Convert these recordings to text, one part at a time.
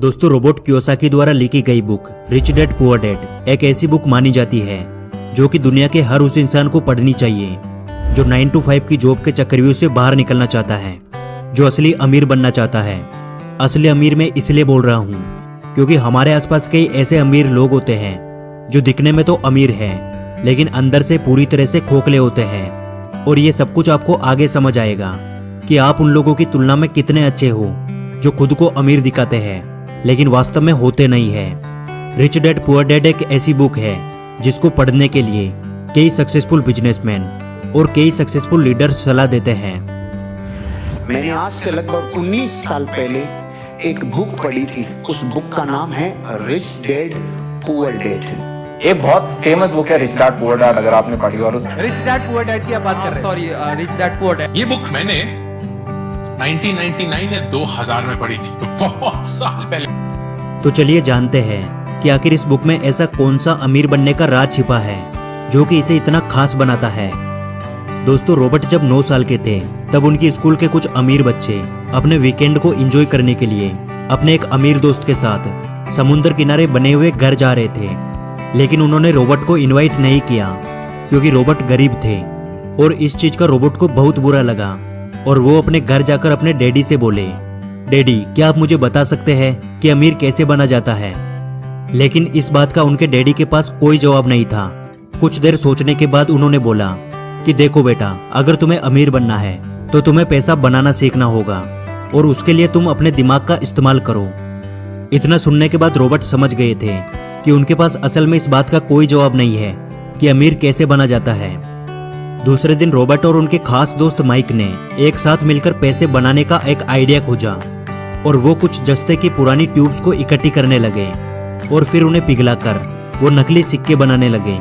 दोस्तों, Robert Kiyosaki द्वारा लिखी गई book rich dad poor dad एक ऐसी बुक मानी जाती है जो कि दुनिया के हर उस इंसान को पढ़नी चाहिए जो 9 to 5 की जॉब के चक्रव्यूह से बाहर निकलना चाहता है, जो असली अमीर बनना चाहता है। असली अमीर मैं इसलिए बोल रहा हूँ क्योंकि हमारे आसपास कई ऐसे अमीर लोग होते हैं जो दिखने में तो अमीर हैं लेकिन अंदर से पूरी तरह से खोखले होते हैं। और ये सब कुछ आपको आगे समझ आएगा कि आप उन लोगों की तुलना में कितने अच्छे हो जो खुद को अमीर दिखाते हैं लेकिन वास्तव में होते नहीं है। रिच डैड पुअर डैड एक ऐसी बुक है जिसको पढ़ने के लिए कई सक्सेसफुल बिजनेसमैन और कई सक्सेसफुल लीडर्स सलाह देते हैं। मैंने आज से लगभग 19 साल पहले एक बुक पढ़ी थी। उस बुक का नाम है रिच डैड पुअर डैड। एक बहुत फेमस बुक है रिच डैड पुअर डैड, अगर आपने पढ़ी हो। और उस रिच डैड पुअर डैड की आप बात कर रहे हैं? Sorry, rich dad poor dad. ये बुक मैंने 1999 या 2000 में पढ़ी थी, तो बहुत साल पहले। तो चलिए जानते हैं कि आखिर इस बुक में ऐसा कौन सा अमीर बनने का राज छिपा है जो कि इसे इतना खास बनाता है। दोस्तों, रॉबर्ट जब 9 साल के थे तब उनकी स्कूल के कुछ अमीर बच्चे अपने वीकेंड को एंजॉय करने के लिए अपने एक अमीर दोस्त के साथ समुद्र किनारे बने हुए घर जा रहे थे। लेकिन उन्होंने रॉबर्ट को इनवाइट नहीं किया क्योंकि रॉबर्ट गरीब थे और इस चीज का रॉबर्ट को बहुत बुरा लगा और वो अपने घर जाकर अपने डैडी से बोले, डैडी क्या आप मुझे बता सकते हैं कि अमीर कैसे बना जाता है। लेकिन इस बात का उनके डैडी के पास कोई जवाब नहीं था। कुछ देर सोचने के बाद उन्होंने बोला कि देखो बेटा, अगर तुम्हें अमीर बनना है तो तुम्हें पैसा बनाना सीखना होगा और उसके लिए तुम अपने दिमाग का इस्तेमाल करो। इतना सुनने के बाद रॉबर्ट समझ गए थे कि उनके पास असल में इस बात का कोई जवाब नहीं है कि अमीर कैसे बना जाता है। दूसरे दिन रॉबर्ट और उनके खास दोस्त माइक ने एक साथ मिलकर पैसे बनाने का एक आइडिया खोजा और वो कुछ जस्ते की पुरानी ट्यूब्स को इकट्ठी करने लगे और फिर उन्हें पिघलाकर वो नकली सिक्के बनाने लगे।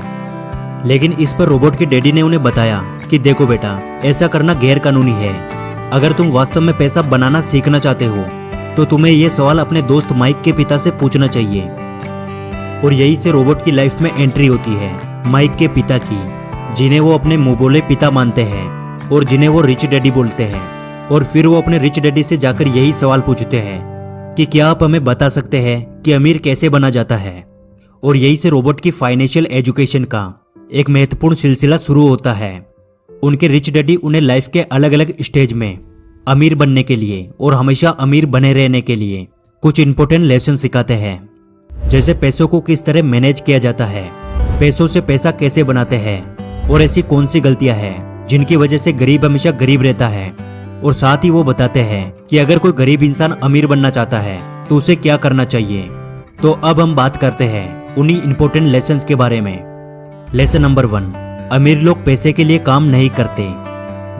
लेकिन इस पर रॉबर्ट के डैडी ने उन्हें बताया कि देखो बेटा, ऐसा करना गैर कानूनी है। अगर तुम वास्तव में पैसा बनाना सीखना चाहते हो तो तुम्हें ये सवाल अपने दोस्त माइक के पिता से पूछना चाहिए। और यही से रॉबर्ट की लाइफ में एंट्री होती है माइक के पिता की, जिन्हें वो अपने मुंह बोले पिता मानते हैं और जिन्हें वो रिच डैडी बोलते हैं। और फिर वो अपने रिच डैडी से जाकर यही सवाल पूछते हैं कि क्या आप हमें बता सकते हैं कि अमीर कैसे बना जाता है। और यही से रॉबर्ट की फाइनेंशियल एजुकेशन का एक महत्वपूर्ण सिलसिला शुरू होता है। उनके रिच डैडी उन्हें लाइफ के अलग अलग स्टेज में अमीर बनने के लिए और हमेशा अमीर बने रहने के लिए कुछ इंपॉर्टेंट लेसन सिखाते हैं, जैसे पैसों को किस तरह मैनेज किया जाता है, पैसों से पैसा कैसे बनाते हैं और ऐसी कौन सी गलतियां हैं जिनकी वजह से गरीब हमेशा गरीब रहता है। और साथ ही वो बताते हैं कि अगर कोई गरीब इंसान अमीर बनना चाहता है तो उसे क्या करना चाहिए। तो अब हम बात करते हैं उन्हीं इंपॉर्टेंट लेसन्स के बारे में। लेसन नंबर 1, अमीर लोग पैसे के लिए काम नहीं करते।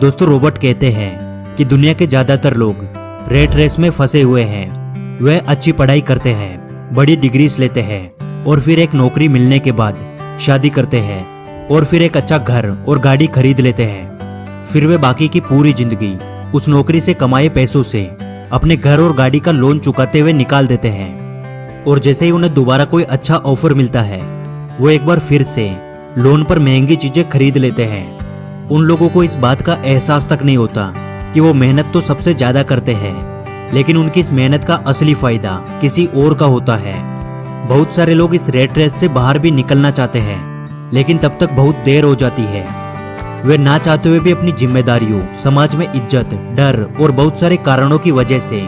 दोस्तों, रॉबर्ट कहते हैं कि दुनिया के ज्यादातर लोग रेट रेस में फंसे हुए हैं। वह अच्छी पढ़ाई करते हैं, बड़ी डिग्रीज लेते हैं और फिर एक नौकरी मिलने के बाद शादी करते हैं और फिर एक अच्छा घर और गाड़ी खरीद लेते हैं। फिर वे बाकी की पूरी जिंदगी उस नौकरी से कमाए पैसों से अपने घर और गाड़ी का लोन चुकाते हुए निकाल देते हैं। और जैसे ही उन्हें दोबारा कोई अच्छा ऑफर मिलता है वो एक बार फिर से लोन पर महंगी चीजें खरीद लेते हैं। उन लोगों को इस बात का एहसास तक नहीं होता कि वो मेहनत तो सबसे ज्यादा करते हैं लेकिन उनकी इस मेहनत का असली फायदा किसी और का होता है। बहुत सारे लोग इस रेट रेस से बाहर भी निकलना चाहते हैं लेकिन तब तक बहुत देर हो जाती है। वे ना चाहते हुए भी अपनी जिम्मेदारियों, समाज में इज्जत, डर और बहुत सारे कारणों की वजह से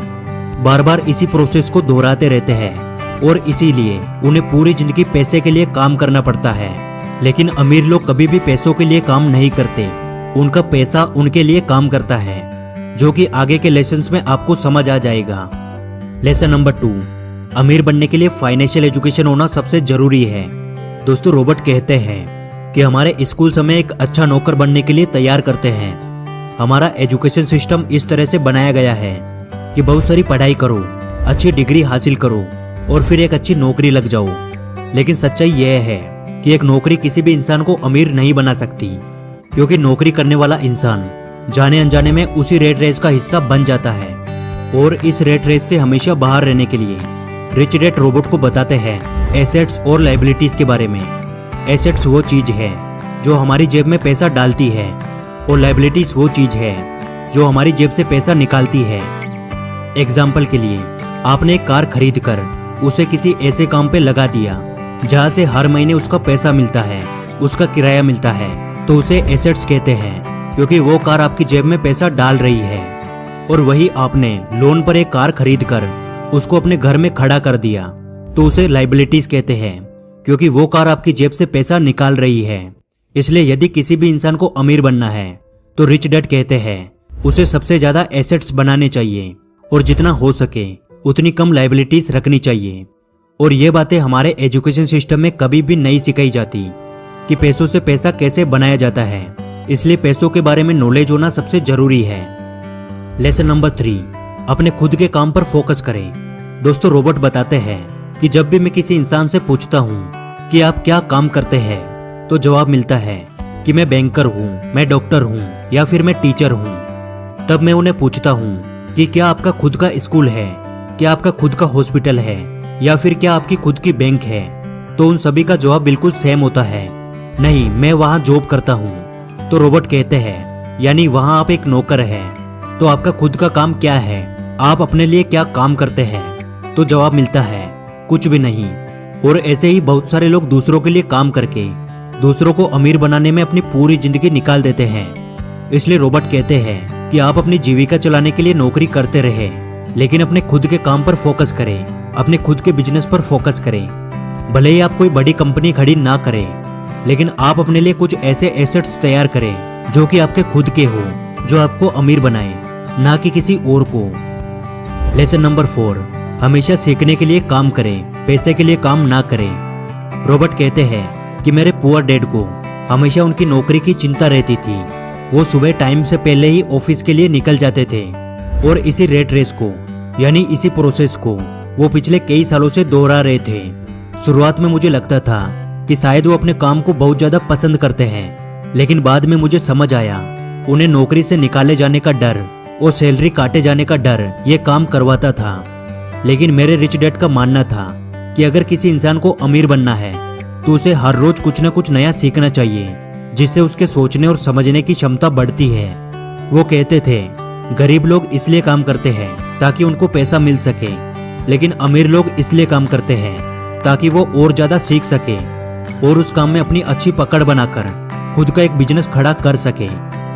बार बार इसी प्रोसेस को दोहराते रहते हैं और इसीलिए उन्हें पूरी जिंदगी पैसे के लिए काम करना पड़ता है। लेकिन अमीर लोग कभी भी पैसों के लिए काम नहीं करते, उनका पैसा उनके लिए काम करता है, जो कि आगे के लेसन्स में आपको समझ आ जाएगा। लेसन नंबर 2, अमीर बनने के लिए फाइनेंशियल एजुकेशन होना सबसे जरूरी है। दोस्तों, रॉबर्ट कहते हैं कि हमारे स्कूल हमें एक अच्छा नौकर बनने के लिए तैयार करते हैं। हमारा एजुकेशन सिस्टम इस तरह से बनाया गया है कि बहुत सारी पढ़ाई करो, अच्छी डिग्री हासिल करो और फिर एक अच्छी नौकरी लग जाओ। लेकिन सच्चाई यह है कि एक नौकरी किसी भी इंसान को अमीर नहीं बना सकती, क्योंकि नौकरी करने वाला इंसान जाने अनजाने में उसी रेट रेस का हिस्सा बन जाता है। और इस रेट रेस से हमेशा बाहर रहने के लिए रिच डैड रॉबर्ट को बताते हैं एसेट्स और लायबिलिटीज के बारे में। एसेट्स वो चीज है जो हमारी जेब में पैसा डालती है और लायबिलिटीज वो चीज है जो हमारी जेब से पैसा निकालती है। एग्जाम्पल के लिए आपने एक कार खरीद कर उसे किसी ऐसे काम पे लगा दिया जहाँ से हर महीने उसका पैसा मिलता है, उसका किराया मिलता है, तो उसे एसेट्स कहते हैं, क्योंकि वो कार आपकी जेब में पैसा डाल रही है। और वही आपने लोन पर एक कार खरीद कर उसको अपने घर में खड़ा कर दिया, तो उसे लाइबिलिटीज कहते हैं, क्योंकि वो कार आपकी जेब से पैसा निकाल रही है। इसलिए यदि किसी भी इंसान को अमीर बनना है तो रिच डैड कहते हैं उसे सबसे ज्यादा एसेट्स बनाने चाहिए और जितना हो सके उतनी कम लाइबिलिटीज रखनी चाहिए। और ये बातें हमारे एजुकेशन सिस्टम में कभी भी नहीं सिखाई जाती कि पैसों से पैसा कैसे बनाया जाता है। इसलिए पैसों के बारे में नॉलेज होना सबसे जरूरी है। लेसन नंबर 3, अपने खुद के काम पर फोकस करें। दोस्तों, रॉबर्ट बताते हैं कि जब भी मैं किसी इंसान से पूछता हूँ कि आप क्या काम करते हैं, तो जवाब मिलता है कि मैं बैंकर हूँ, मैं डॉक्टर हूँ या फिर मैं टीचर हूँ। तब मैं उन्हें पूछता हूँ कि क्या आपका खुद का स्कूल है, क्या आपका खुद का हॉस्पिटल है या फिर क्या आपकी खुद की बैंक है, तो उन सभी का जवाब बिल्कुल सेम होता है, नहीं मैं वहां जॉब करता हूँ। तो रॉबर्ट कहते हैं यानी वहां आप एक नौकर हैं, तो आपका खुद का काम क्या है, आप अपने लिए क्या काम करते हैं? तो जवाब मिलता है कुछ भी नहीं। और ऐसे ही बहुत सारे लोग दूसरों के लिए काम करके दूसरों को अमीर बनाने में अपनी पूरी जिंदगी निकाल देते हैं। इसलिए रॉबर्ट कहते हैं कि आप अपनी जीविका चलाने के लिए नौकरी करते रहे, लेकिन अपने खुद के काम पर फोकस करें, अपने खुद के बिजनेस पर फोकस करें। भले ही आप कोई बड़ी कंपनी खड़ी ना करें, लेकिन आप अपने लिए कुछ ऐसे एसेट्स तैयार करें जो कि आपके खुद के हो, जो आपको अमीर बनाए, ना कि किसी और को। लेसन नंबर 4, हमेशा सीखने के लिए काम करें, पैसे के लिए काम ना करें। रॉबर्ट कहते हैं कि मेरे पुअर डैड को हमेशा उनकी नौकरी की चिंता रहती थी। वो सुबह टाइम से पहले ही ऑफिस के लिए निकल जाते थे और इसी रेट रेस को यानी इसी प्रोसेस को वो पिछले कई सालों से दोहरा रहे थे। शुरुआत में मुझे लगता था कि शायद वो अपने काम को बहुत ज्यादा पसंद करते हैं, लेकिन बाद में मुझे समझ आया उन्हें नौकरी से निकाले जाने का डर और सैलरी काटे जाने का डर ये काम करवाता था। लेकिन मेरे रिच डैड का मानना था कि अगर किसी इंसान को अमीर बनना है तो उसे हर रोज कुछ न कुछ नया सीखना चाहिए, जिससे उसके सोचने और समझने की क्षमता बढ़ती है। वो कहते थे गरीब लोग इसलिए काम करते हैं ताकि उनको पैसा मिल सके, लेकिन अमीर लोग इसलिए काम करते हैं ताकि वो और ज्यादा सीख सके और उस काम में अपनी अच्छी पकड़ बनाकर खुद का एक बिजनेस खड़ा कर सके।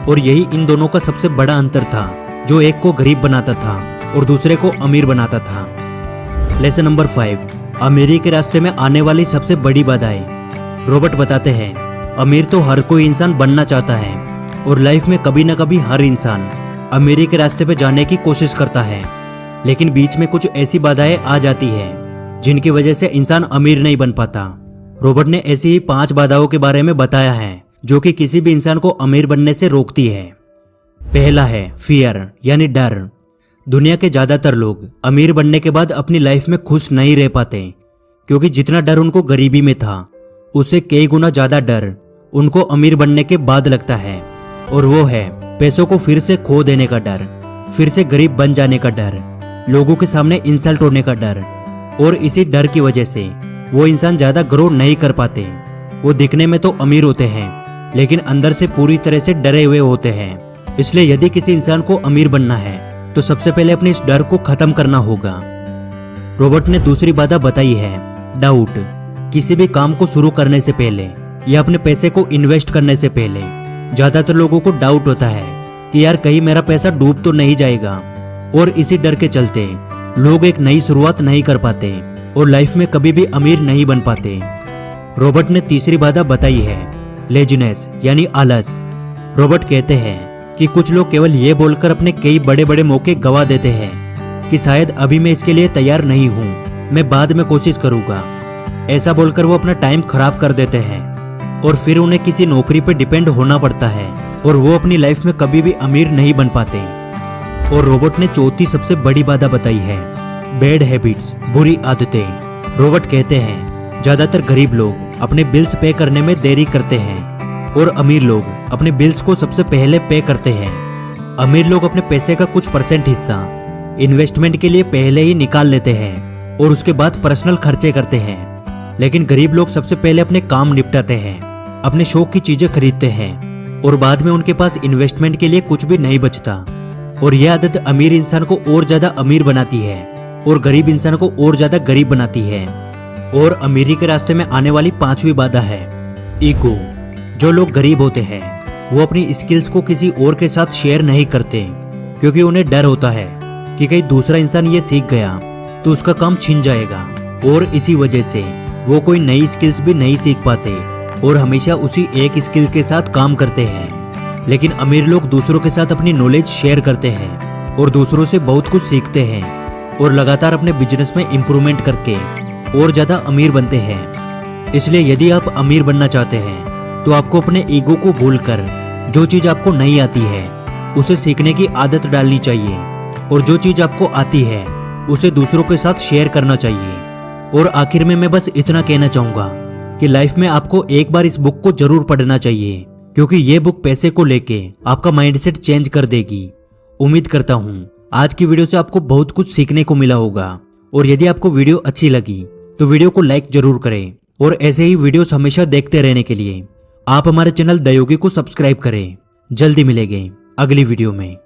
और यही इन दोनों का सबसे बड़ा अंतर था, जो एक को गरीब बनाता था और दूसरे को अमीर बनाता था। लेसन नंबर 5, अमीरी के रास्ते में आने वाली सबसे बड़ी बाधाएं। रॉबर्ट बताते हैं अमीर तो हर कोई इंसान बनना चाहता है और लाइफ में कभी ना कभी हर इंसान अमीरी के रास्ते पे जाने की कोशिश करता है, लेकिन बीच में कुछ ऐसी बाधाएं आ जाती है जिनकी वजह से इंसान अमीर नहीं बन पाता। रॉबर्ट ने ऐसी ही 5 बाधाओं के बारे में बताया है जो कि किसी भी इंसान को अमीर बनने से रोकती है। पहला है फियर यानी डर। दुनिया के ज्यादातर लोग अमीर बनने के बाद अपनी लाइफ में खुश नहीं रह पाते, क्योंकि जितना डर उनको गरीबी में था उससे कई गुना ज्यादा डर उनको अमीर बनने के बाद लगता है, और वो है पैसों को फिर से खो देने का डर, फिर से गरीब बन जाने का डर, लोगों के सामने इंसल्ट होने का डर। और इसी डर की वजह से वो इंसान ज्यादा ग्रो नहीं कर पाते। वो दिखने में तो अमीर होते हैं, लेकिन अंदर से पूरी तरह से डरे हुए होते हैं। इसलिए यदि किसी इंसान को अमीर बनना है तो सबसे पहले अपने इस डर को खत्म करना होगा। रॉबर्ट ने दूसरी बाधा बताई है डाउट। किसी भी काम को शुरू करने से पहले या अपने पैसे को इन्वेस्ट करने से पहले ज्यादातर लोगों को डाउट होता है कि यार कहीं मेरा पैसा डूब तो नहीं जाएगा, और इसी डर के चलते लोग एक नई शुरुआत नहीं कर पाते और लाइफ में कभी भी अमीर नहीं बन पाते। रॉबर्ट ने तीसरी बाधा बताई है लेजीनेस यानी आलस। रॉबर्ट कहते हैं कि कुछ लोग केवल ये बोलकर अपने कई बड़े बड़े मौके गवा देते हैं कि शायद अभी मैं इसके लिए तैयार नहीं हूँ, मैं बाद में कोशिश करूंगा। ऐसा बोलकर वो अपना टाइम खराब कर देते हैं और फिर उन्हें किसी नौकरी पर डिपेंड होना पड़ता है और वो अपनी लाइफ में कभी भी अमीर नहीं बन पाते। और रॉबर्ट ने चौथी सबसे बड़ी बाधा बताई है बैड हैबिट्स, बुरी आदतें। रॉबर्ट कहते हैं ज्यादातर गरीब लोग अपने बिल्स पे करने में देरी करते हैं और अमीर लोग अपने बिल्स को सबसे पहले पे करते हैं। अमीर लोग अपने पैसे का कुछ % हिस्सा इन्वेस्टमेंट के लिए पहले ही निकाल लेते हैं और उसके बाद पर्सनल खर्चे करते हैं, लेकिन गरीब लोग सबसे पहले अपने काम निपटाते हैं, अपने शौक की चीजें खरीदते हैं और बाद में उनके पास इन्वेस्टमेंट के लिए कुछ भी नहीं बचता। और यह आदत अमीर इंसान को और ज्यादा अमीर बनाती है, और गरीब इंसान को और ज्यादा गरीब बनाती है। और अमीरी के रास्ते में आने वाली 5वीं बाधा है ईगो। जो लोग गरीब होते हैं वो अपनी स्किल्स को किसी और के साथ शेयर नहीं करते, क्योंकि उन्हें डर होता है कि कहीं दूसरा इंसान ये सीख गया तो उसका काम छिन जाएगा। और इसी वजह से वो कोई नई स्किल्स भी नहीं सीख पाते और हमेशा उसी एक स्किल के साथ काम करते हैं। लेकिन अमीर लोग दूसरों के साथ अपनी नॉलेज शेयर करते हैं और दूसरों से बहुत कुछ सीखते हैं और लगातार अपने बिजनेस में इम्प्रूवमेंट करके और ज्यादा अमीर बनते हैं। इसलिए यदि आप अमीर बनना चाहते हैं तो आपको अपने ईगो को भूलकर जो चीज आपको नहीं आती है उसे सीखने की आदत डालनी चाहिए, और जो चीज आपको आती है उसे दूसरों के साथ शेयर करना चाहिए। और आखिर में मैं बस इतना कहना चाहूंगा कि लाइफ में आपको एक बार इस बुक को जरूर पढ़ना चाहिए, क्योंकि ये बुक पैसे को लेके आपका माइंडसेट चेंज कर देगी। उम्मीद करता हूँ आज की वीडियो से आपको बहुत कुछ सीखने को मिला होगा। और यदि आपको वीडियो अच्छी लगी तो वीडियो को लाइक जरूर करें, और ऐसे ही वीडियोस हमेशा देखते रहने के लिए आप हमारे चैनल द योगी को सब्सक्राइब करें। जल्दी मिलेंगे अगली वीडियो में।